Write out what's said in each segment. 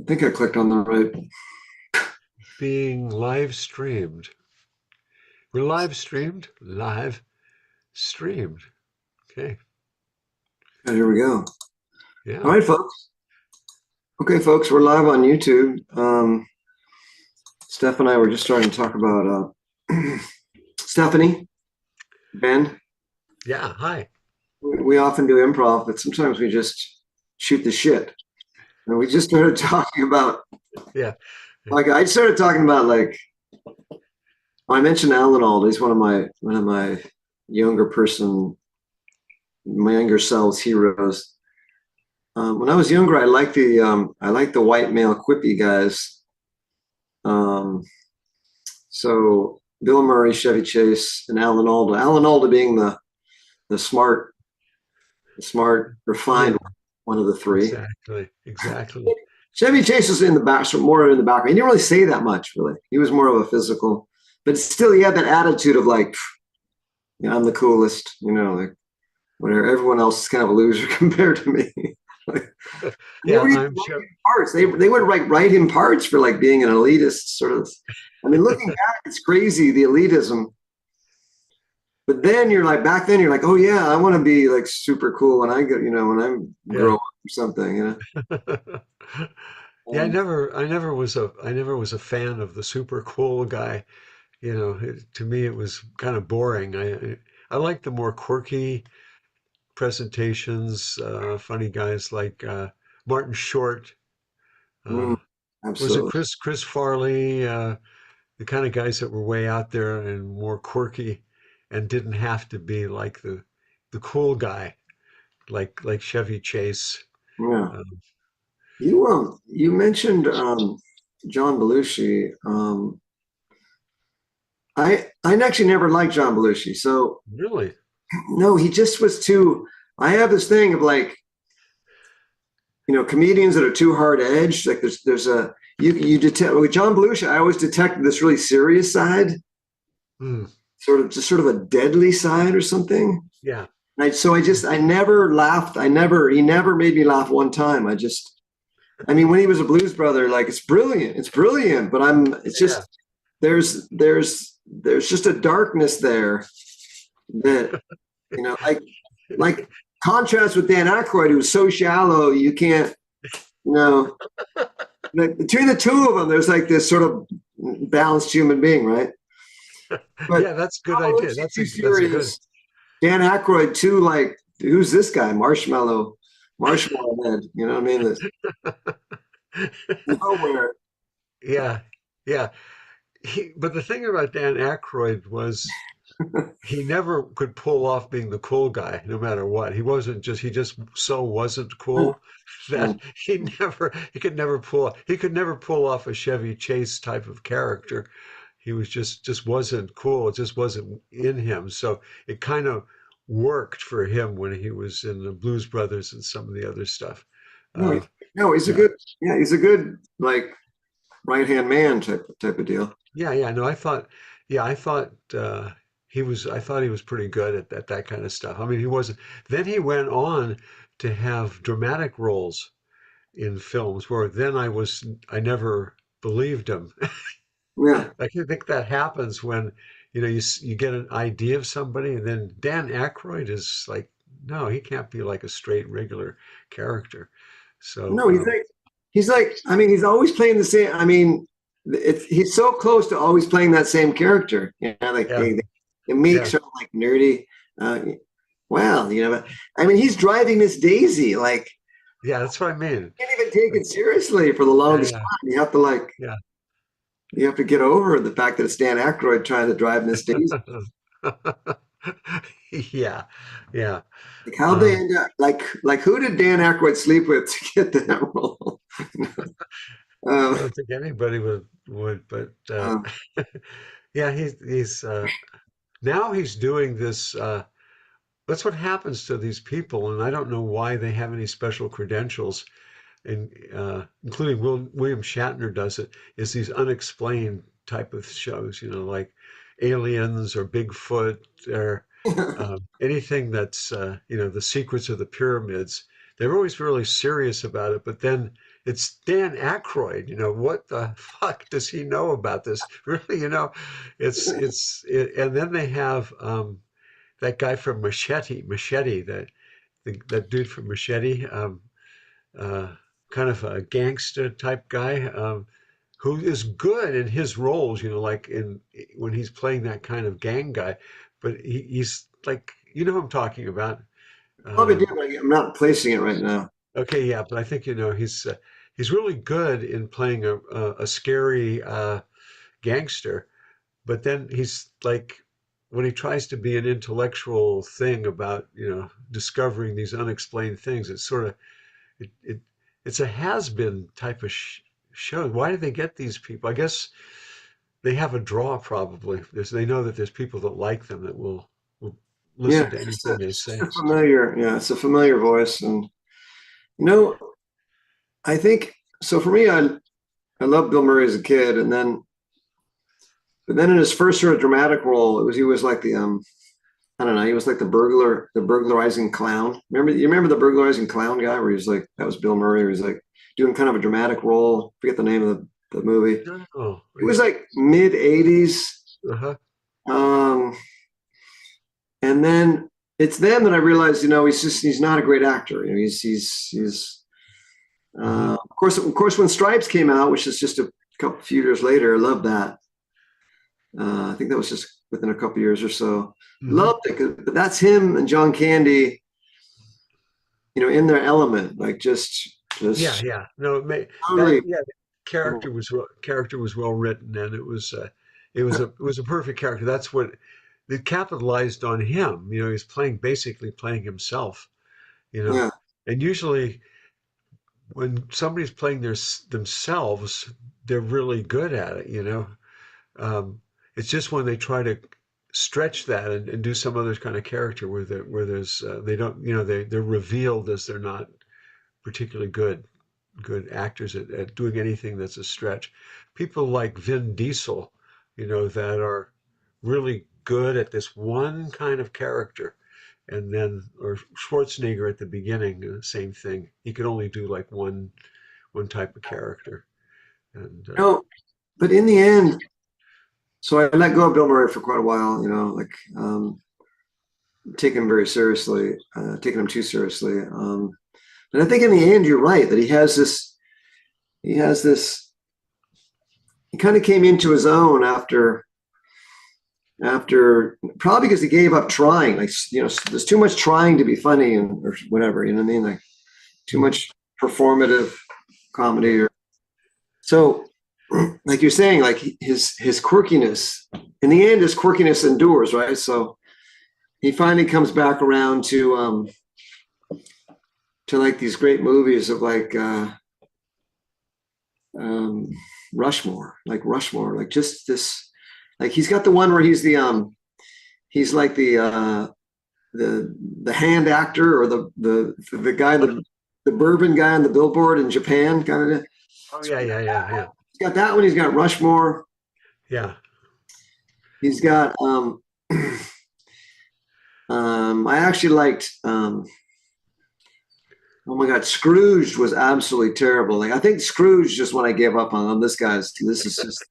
I think I clicked on the right. Being live streamed. We're live streamed, live streamed. Okay. Yeah, here we go. All Yeah. right, folks. Okay, folks, we're live on YouTube. Steph and I were just starting to talk about Stephanie, Ben. Yeah. Hi. We often do improv, but sometimes we just shoot the shit. And we just started talking about, Yeah. like, I started talking about, like, I mentioned Alan Alda. He's one of my younger person, my younger selves heroes. When I was younger, I liked the white male quippy guys. Um, So Bill Murray, Chevy Chase, and Alan Alda. Alan Alda being the smart, refined Yeah. one of the three. Exactly. Exactly. Chevy Chase was in the back, more in the background. He didn't really say that much, really. He was more of a physical, but still, he had that attitude of like, I'm the coolest, like whatever. Everyone else is kind of a loser compared to me. Like, they Yeah. would even I'm write sure. him parts. They would write him parts for like being an elitist sort of. I mean, looking back, it's crazy the elitism. But then you're like, back then you're like, oh yeah, I want to be like super cool when I go, when I grow Yeah. up or something. Yeah. I Um, never, I never was a, I never was a fan of the super cool guy. To me, it was kind of boring. I like the more quirky presentations, funny guys like Martin Short. mm, Uh, was it absolutely. Chris Farley? The kind of guys that were way out there and more quirky, and didn't have to be like the cool guy, like Chevy Chase. Yeah. Um, You mentioned John Belushi. I actually never liked John Belushi. So really? no, he just was too. I have this thing of like, comedians that are too hard edged. Like there's a you detect with John Belushi. I always detected this really serious side, Hmm. sort of a deadly side or something. Yeah. I never laughed. He never made me laugh one time. I mean, when he was a blues brother, like it's brilliant, but it's Yeah. just, there's just a darkness there that, like contrast with Dan Aykroyd, who was so shallow, you can't, you know, like between the two of them, there's like this sort of balanced human being, right? But Yeah, that's a good John idea. Belushi too That's a good. serious. Dan Aykroyd too, like, who's this guy? Marshmallow Head. You know what I mean? This nowhere. Yeah. Yeah. But the thing about Dan Aykroyd was he never could pull off being the cool guy, no matter what. He just so wasn't cool that he could never pull off a Chevy Chase type of character. He was just wasn't cool. It just wasn't in him. So it kind of worked for him when he was in the Blues Brothers and some of the other stuff. No, Uh, no, he's a yeah. good, yeah, he's a good like right hand man type of deal. Yeah, yeah, no, I thought I thought he was pretty good at that kind of stuff. I mean, he wasn't. Then he went on to have dramatic roles in films where then I never believed him. Yeah. I think that happens when, you get an idea of somebody and then Dan Aykroyd is like, no, he can't be like a straight regular character. So, No, I mean, he's always playing the same. I mean, he's so close to always playing that same character. Like yeah, it makes yeah, her like nerdy. Uh, well, but I mean, he's driving Miss Daisy. Like, yeah, that's what I mean. you can't even take Like, it seriously for the yeah, longest yeah, time. You have to get over the fact that it's Dan Aykroyd trying to drive Miss Daisy. yeah. Yeah, yeah. Like, how'd they Um, end up? Like who did Dan Aykroyd sleep with to get that role? I uh, don't think anybody would, but um, yeah, he's now he's doing this. That's what happens to these people, and I don't know why they have any special credentials. And including William Shatner does it. Is these unexplained type of shows, like Aliens or Bigfoot or anything that's the secrets of the pyramids. they're always really serious about it, but then it's Dan Aykroyd. What the fuck does he know about this? Really, and then they have that guy from Machete, that dude from Machete, uh, kind of a gangster type guy, who is good in his roles, like when he's playing that kind of gang guy, but he's like, who I'm talking about. Probably do, Um, but I'm not placing it right now. okay, yeah, but I think he's really good in playing a scary gangster, but then he's like, when he tries to be an intellectual thing about discovering these unexplained things, it's sort of it, it it's a has-been type of show. Why do they get these people? I guess they have a draw probably. They know that there's people that like them that will Yeah, listen to anything they it's just say. a familiar, yeah, it's a familiar voice. And you know, I think so for me, I loved Bill Murray as a kid, and then but then in his first sort of dramatic role, he was like the I don't know, he was like the burglarizing clown. You remember the burglarizing clown guy where he was like that was Bill Murray, where he's like doing kind of a dramatic role. Forget the name of the movie. Oh, It was like mid '80s. uh-huh. Um, and then it's then that I realized, he's not a great actor. He's Hmm. of course when Stripes came out, which is just a couple few years later, I loved that. I think that was just within a couple years or so. Hmm. Loved it, but that's him and John Candy, in their element, like Yeah, just yeah. No, totally. the character was well written, and it was a perfect character. That's what they capitalized on him. He's basically playing himself. You know, Yeah, and usually when somebody's playing themselves, they're really good at it. Um, it's just when they try to stretch that and do some other kind of character where there's they don't they're revealed as they're not particularly good actors at doing anything that's a stretch. People like Vin Diesel, that are really good at this one kind of character. And then, or Schwarzenegger at the beginning, same thing. He could only do like one type of character. And no, but in the end, so I let go of Bill Murray for quite a while. Like taking him very seriously, taking him too seriously. And I think in the end, you're right that he has this, he kind of came into his own after probably because he gave up trying. Like, there's too much trying to be funny or whatever, you know what I mean? Like too mhm, much performative comedy or so like you're saying, like his quirkiness, in the end, his quirkiness endures, right? So he finally comes back around to like these great movies of like um, Rushmore, like just this, like he's got the one where he's like the hand actor or the guy the bourbon guy on the billboard in Japan kind of. oh yeah, yeah, yeah, yeah, He's got that one. He's got Rushmore. yeah. He's got I actually liked oh my God, Scrooge was absolutely terrible. Like I think Scrooge just when I gave up on him. This is just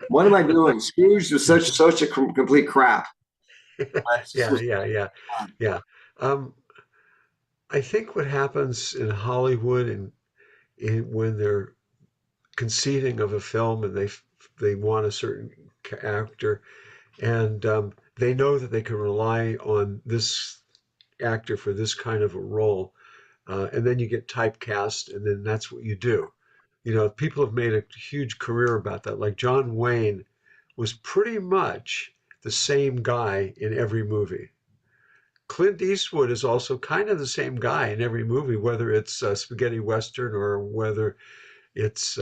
what am I doing? Scrooge was such a complete crap. It just Yeah, was yeah, yeah, yeah. Um, I think what happens in Hollywood when they're conceiving of a film and they want a certain actor, and they know that they can rely on this actor for this kind of a role, and then you get typecast, and then that's what you do. People have made a huge career about that. Like John Wayne was pretty much the same guy in every movie. Clint Eastwood is also kind of the same guy in every movie, whether it's spaghetti western or whether it's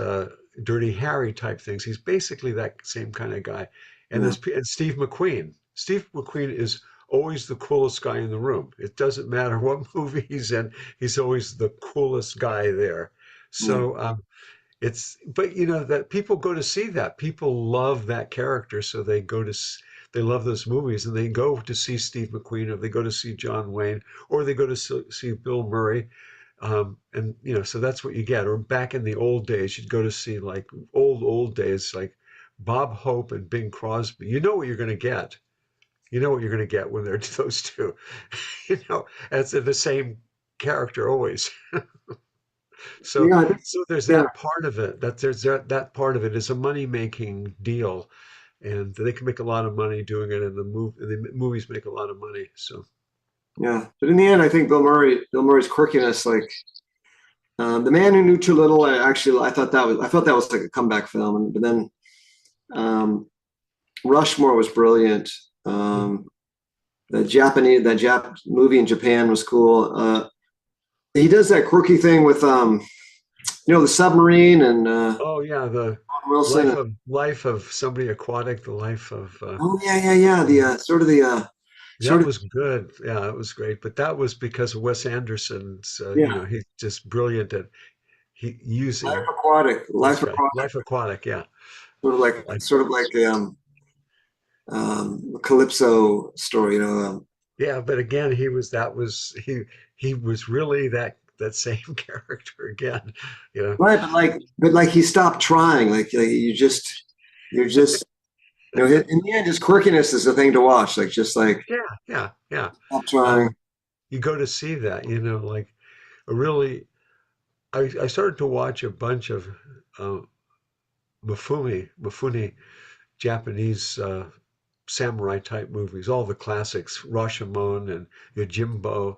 Dirty Harry type things. He's basically that same kind of guy. And yeah, and Steve McQueen. Steve McQueen is always the coolest guy in the room. It doesn't matter what movie he's in, he's always the coolest guy there. yeah. So but that people go to see that. People love that character, so they love those movies, and they go to see Steve McQueen, or they go to see John Wayne, or they go to see Bill Murray. And so that's what you get. Or back in the old days, you'd go to see like old days, like Bob Hope and Bing Crosby. You know what you're going to get. You know what you're going to get when they're those two. It's the same character always. So, Yeah, I think, so there's yeah, that part of it. That part of it is a money making deal, and they can make a lot of money doing it, and the movies make a lot of money. So, yeah. But in the end, I think Bill Murray's quirkiness, like The Man Who Knew Too Little, I thought that was like a comeback film, but then um, Rushmore was brilliant. Um, the Jap movie in Japan was cool. He does that quirky thing with the submarine and oh yeah, the Wilson. life of somebody aquatic, the life of Oh yeah, yeah, yeah. The that sort of was good. Yeah, it was great. But that was because of Wes Anderson's. yeah, He's just brilliant at he using this Life guy, Aquatic, life aquatic. Yeah, like sort of like a Calypso story. yeah. But again, he was really that same character again. You know. Right, but like he stopped trying. Like you're just in the end, his quirkiness is the thing to watch. Like just like Yeah, yeah, yeah. stop trying. You go to see that. Like a really. I started to watch a bunch of uh, Mifune Japanese samurai type movies, all the classics, Rashomon and Yojimbo,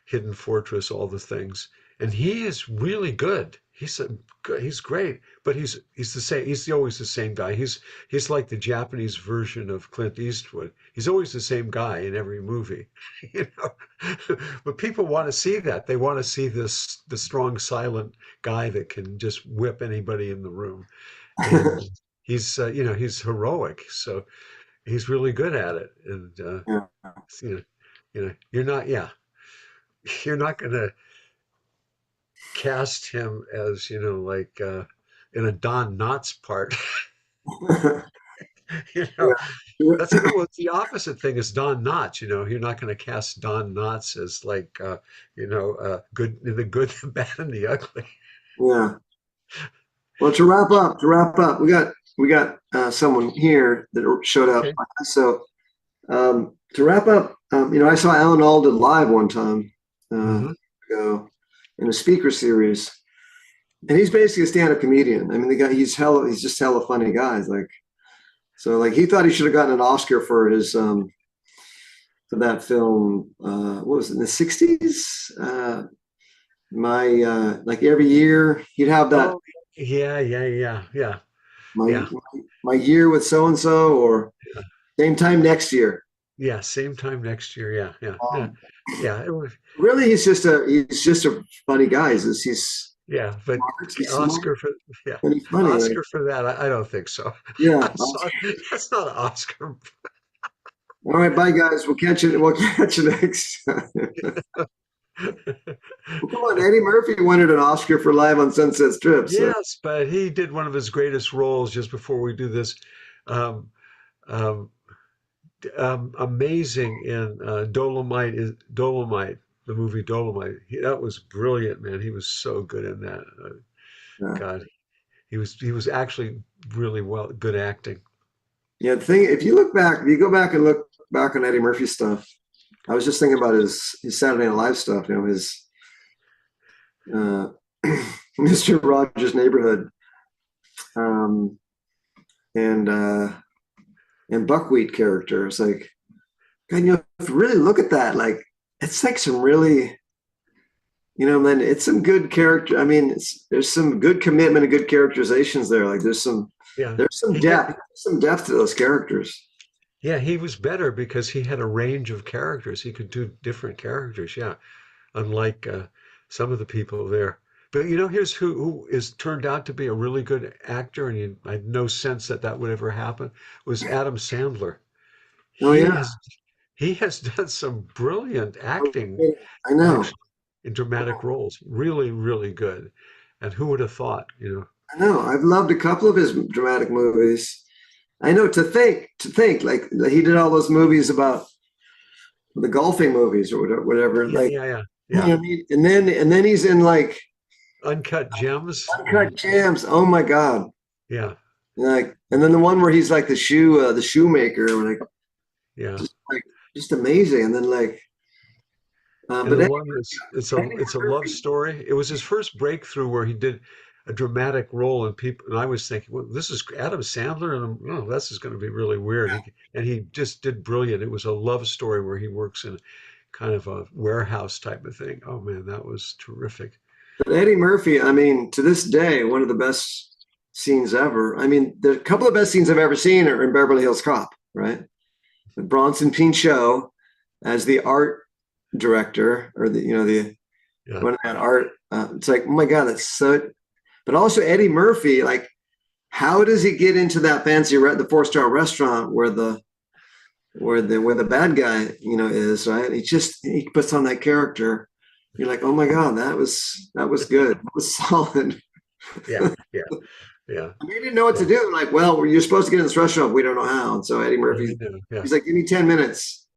Hidden Fortress, all the things. And he is really good. He's great, but he's the same. He's always the same guy. He's like the Japanese version of Clint Eastwood. He's always the same guy in every movie, you know. But people want to see that. They want to see the strong, silent guy that can just whip anybody in the room. And he's heroic. So he's really good at it. And Yeah. you know, you're not, yeah, you're not gonna cast him as like in a Don Knotts part. you know, that's well, it's the opposite thing as Don Knotts. You're not going to cast Don Knotts as like good, the good, the bad, and the ugly. Yeah. Well, to wrap up, we got someone here that showed up. Okay. So to wrap up, I saw Alan Alda live one time Hmm. ago in a speaker series, and he's basically a stand-up comedian. I mean, the guy he's just hella funny guy. Like he thought he should have gotten an Oscar for his for that film. What was it in the '60s? My like every year he'd have that Oh, yeah, yeah, yeah, yeah, my yeah, my year with so and so or yeah. same time next year. Yeah, same time next year. Yeah, yeah, yeah, Um, yeah. It was, really, he's just a funny guy. yeah, but He's smart Oscar for yeah, and he's funny. Like Oscar for that, I don't think so. yeah. That's not, that's not an Oscar. All right, bye guys. We'll catch you. We'll catch you next time. Well, come on, Eddie Murphy wanted an Oscar for Live on Sunset Strip. So Yes, but he did one of his greatest roles just before we do this. Um, um, Amazing in Dolomite, the movie Dolomite. That was brilliant, man. He was so good in that. yeah, God, he was actually really good acting. yeah. The thing, if you go back and look back on Eddie Murphy stuff, I was just thinking about his Saturday Night Live stuff. His uh, Mr. Rogers' Neighborhood, um, and Buckwheat character. It's like, God, if you really look at that, like it's like some really, man, it's some good character. I mean, there's some good commitment and good characterizations there. Like Yeah, there's he had. some depth to those characters. Yeah, he was better because he had a range of characters. He could do different characters. Yeah, unlike some of the people there. But here's who is turned out to be a really good actor, and I had no sense that would ever happen. Was Adam Sandler. Oh He yeah, has he has done some brilliant acting, I know, actually, in dramatic roles. Really, really good. And who would have thought? I know. I've loved a couple of his dramatic movies. I know to think like he did all those movies about the golfing movies or whatever. Yeah, Like yeah, yeah. You know Yeah. what I mean? And then he's in like Uncut Gems. Uncut Jams. Oh my God. Yeah. Like, and then the one where he's like the shoemaker, like Yeah. like just amazing. And then like, And but the Eddie, one that's Eddie it's a love Murphy, story. It was his first breakthrough where he did a dramatic role, and people and I was thinking, well, this is Adam Sandler, and oh, this is going to be really weird. And he just did brilliant. It was a love story where he works in kind of a warehouse type of thing. Oh man, that was terrific. but Eddie Murphy, I mean, to this day, one of the best scenes ever. I mean, the couple of best scenes I've ever seen are in Beverly Hills Cop, right? With Bronson Pinchot as the art director, or the Yeah. one of that art. It's like, oh my God, that's so. But also Eddie Murphy, like, how does he get into that fancy the 4-star restaurant where the bad guy is, right? He puts on that character. You're like, oh my God, that was good. That was solid. Yeah. Yeah. Yeah. They didn't know what to Yeah. do. Like, well, you're supposed to get in this restaurant. We don't know how. And so Eddie I Murphy, know. Yeah. he's like, give me 10 minutes.